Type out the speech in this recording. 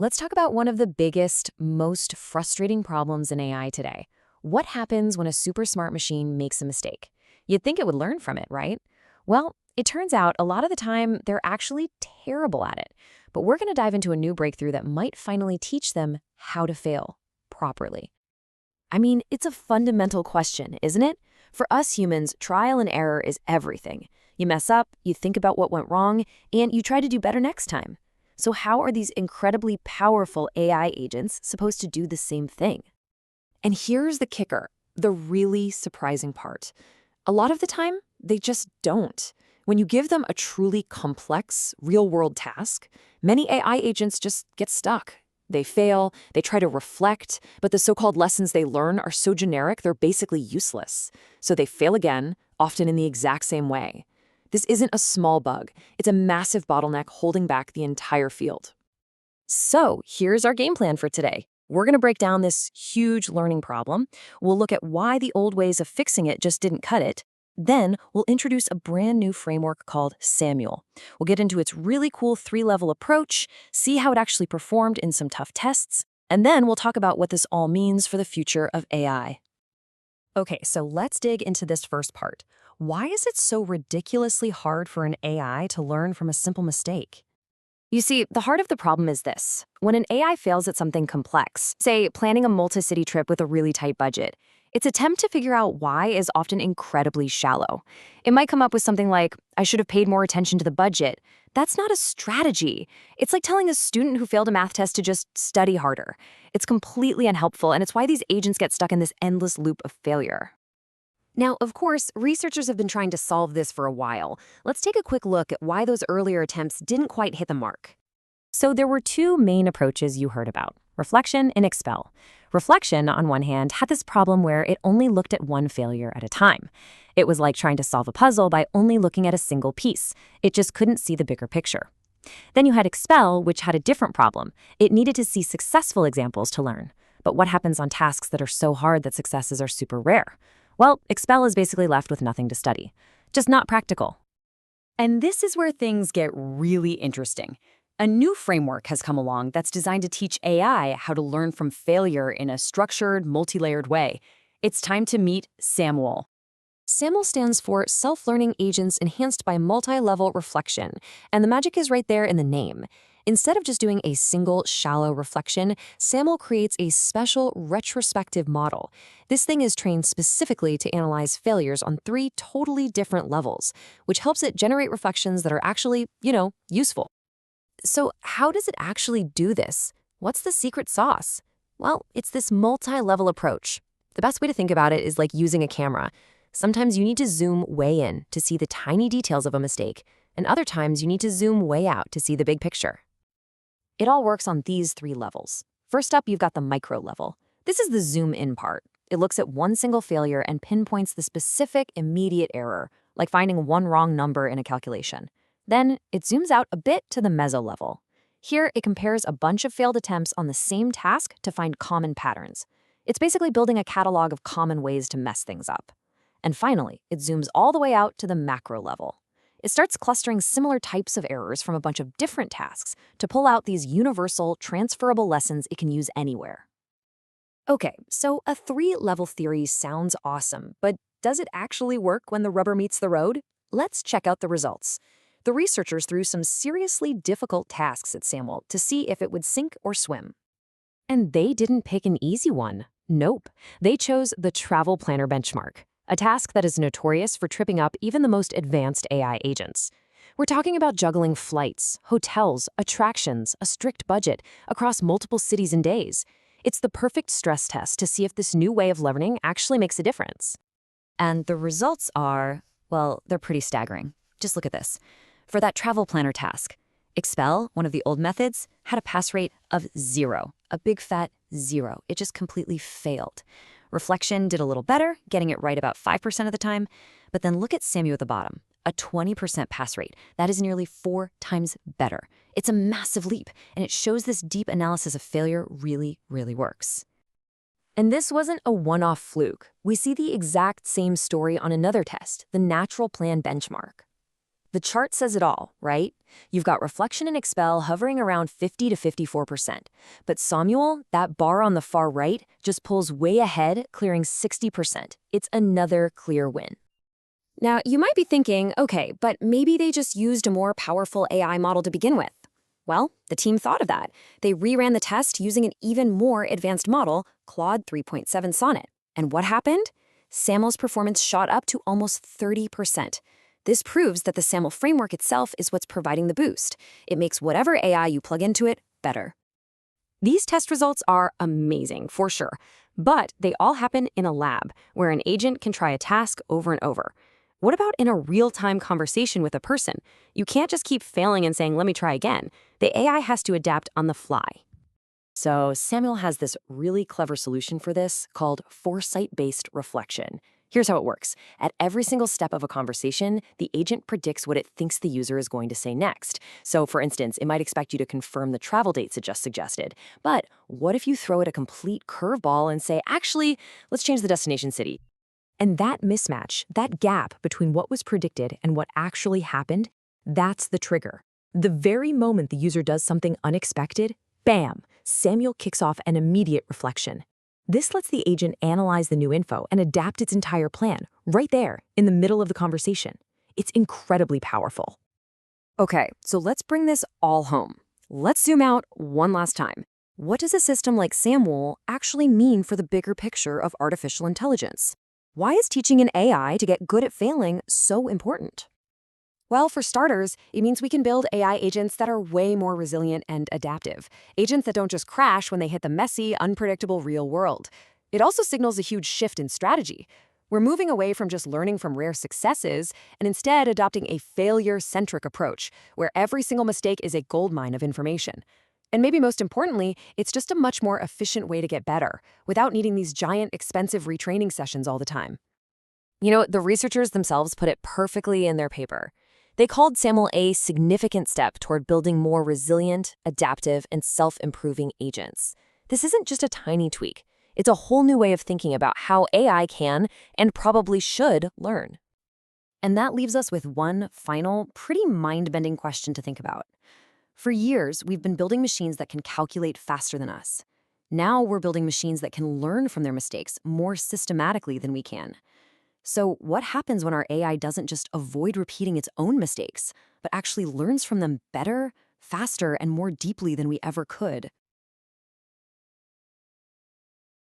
Let's talk about one of the biggest, most frustrating problems in AI today. What happens when a super smart machine makes a mistake? You'd think it would learn from it, right? Well, it turns out a lot of the time they're actually terrible at it. But we're going to dive into a new breakthrough that might finally teach them how to fail properly. I mean, it's a fundamental question, isn't it? For us humans, trial and error is everything. You mess up, you think about what went wrong, and you try to do better next time. So how are these incredibly powerful AI agents supposed to do the same thing? And here's the kicker, the really surprising part. A lot of the time, they just don't. When you give them a truly complex, real-world task, many AI agents just get stuck. They fail, they try to reflect, but the so-called lessons they learn are so generic they're basically useless. So they fail again, often in the exact same way. This isn't a small bug. It's a massive bottleneck holding back the entire field. So here's our game plan for today. We're going to break down this huge learning problem. We'll look at why the old ways of fixing it just didn't cut it. Then we'll introduce a brand new framework called Samuel. We'll get into its really cool three-level approach, see how it actually performed in some tough tests, and then we'll talk about what this all means for the future of AI. Okay, so let's dig into this first part. Why is it so ridiculously hard for an AI to learn from a simple mistake? You see, the heart of the problem is this. When an AI fails at something complex, say planning a multi-city trip with a really tight budget, its attempt to figure out why is often incredibly shallow. It might come up with something like, I should have paid more attention to the budget. That's not a strategy. It's like telling a student who failed a math test to just study harder. It's completely unhelpful, and it's why these agents get stuck in this endless loop of failure. Now, of course, researchers have been trying to solve this for a while. Let's take a quick look at why those earlier attempts didn't quite hit the mark. So there were two main approaches you heard about, reflection and expel. Reflection, on one hand, had this problem where it only looked at one failure at a time. It was like trying to solve a puzzle by only looking at a single piece. It just couldn't see the bigger picture. Then you had expel, which had a different problem. It needed to see successful examples to learn. But what happens on tasks that are so hard that successes are super rare? Well, expel is basically left with nothing to study. Just not practical. And this is where things get really interesting. A new framework has come along that's designed to teach AI how to learn from failure in a structured, multi-layered way. It's time to meet Samuel. SAML stands for Self-Learning Agents Enhanced by Multi-Level Reflection, and the magic is right there in the name. Instead of just doing a single, shallow reflection, SAML creates a special retrospective model. This thing is trained specifically to analyze failures on three totally different levels, which helps it generate reflections that are actually, useful. So how does it actually do this? What's the secret sauce? Well, it's this multi-level approach. The best way to think about it is like using a camera. Sometimes you need to zoom way in to see the tiny details of a mistake, and other times you need to zoom way out to see the big picture. It all works on these three levels. First up, you've got the micro level. This is the zoom in part. It looks at one single failure and pinpoints the specific immediate error, like finding one wrong number in a calculation. Then it zooms out a bit to the meso level. Here, it compares a bunch of failed attempts on the same task to find common patterns. It's basically building a catalog of common ways to mess things up. And finally, it zooms all the way out to the macro level. It starts clustering similar types of errors from a bunch of different tasks to pull out these universal, transferable lessons it can use anywhere. Okay, so a three-level theory sounds awesome, but does it actually work when the rubber meets the road? Let's check out the results. The researchers threw some seriously difficult tasks at Samuel to see if it would sink or swim. And they didn't pick an easy one. Nope. They chose the travel planner benchmark, a task that is notorious for tripping up even the most advanced AI agents. We're talking about juggling flights, hotels, attractions, a strict budget across multiple cities and days. It's the perfect stress test to see if this new way of learning actually makes a difference. And the results are, well, they're pretty staggering. Just look at this. For that travel planner task, Expel, one of the old methods, had a pass rate of 0, a big fat 0. It just completely failed. Reflection did a little better, getting it right about 5% of the time. But then look at Samuel at the bottom, a 20% pass rate. That is nearly 4 times better. It's a massive leap, and it shows this deep analysis of failure really, really works. And this wasn't a one-off fluke. We see the exact same story on another test, the natural plan benchmark. The chart says it all, right? You've got reflection and expel hovering around 50 to 54%. But Samuel, that bar on the far right, just pulls way ahead, clearing 60%. It's another clear win. Now, you might be thinking, okay, but maybe they just used a more powerful AI model to begin with. Well, the team thought of that. They reran the test using an even more advanced model, Claude 3.7 Sonnet. And what happened? SAML's performance shot up to almost 30%. This proves that the SAML framework itself is what's providing the boost. It makes whatever AI you plug into it better. These test results are amazing, for sure. But they all happen in a lab, where an agent can try a task over and over. What about in a real-time conversation with a person? You can't just keep failing and saying, let me try again. The AI has to adapt on the fly. So Samuel has this really clever solution for this called foresight-based reflection. Here's how it works. At every single step of a conversation, the agent predicts what it thinks the user is going to say next. So, for instance, it might expect you to confirm the travel dates it just suggested. But what if you throw it a complete curveball and say, actually, let's change the destination city? And that mismatch, that gap between what was predicted and what actually happened, that's the trigger. The very moment the user does something unexpected, bam, Samuel kicks off an immediate reflection. This lets the agent analyze the new info and adapt its entire plan, right there, in the middle of the conversation. It's incredibly powerful. Okay, so let's bring this all home. Let's zoom out one last time. What does a system like Samuel actually mean for the bigger picture of artificial intelligence? Why is teaching an AI to get good at failing so important? Well, for starters, it means we can build AI agents that are way more resilient and adaptive. Agents that don't just crash when they hit the messy, unpredictable real world. It also signals a huge shift in strategy. We're moving away from just learning from rare successes and instead adopting a failure-centric approach, where every single mistake is a goldmine of information. And maybe most importantly, it's just a much more efficient way to get better, without needing these giant, expensive retraining sessions all the time. You know, the researchers themselves put it perfectly in their paper. They called SAML a significant step toward building more resilient, adaptive, and self-improving agents. This isn't just a tiny tweak. It's a whole new way of thinking about how AI can and probably should learn. And that leaves us with one final, pretty mind-bending question to think about. For years, we've been building machines that can calculate faster than us. Now we're building machines that can learn from their mistakes more systematically than we can. So what happens when our AI doesn't just avoid repeating its own mistakes, but actually learns from them better, faster, and more deeply than we ever could?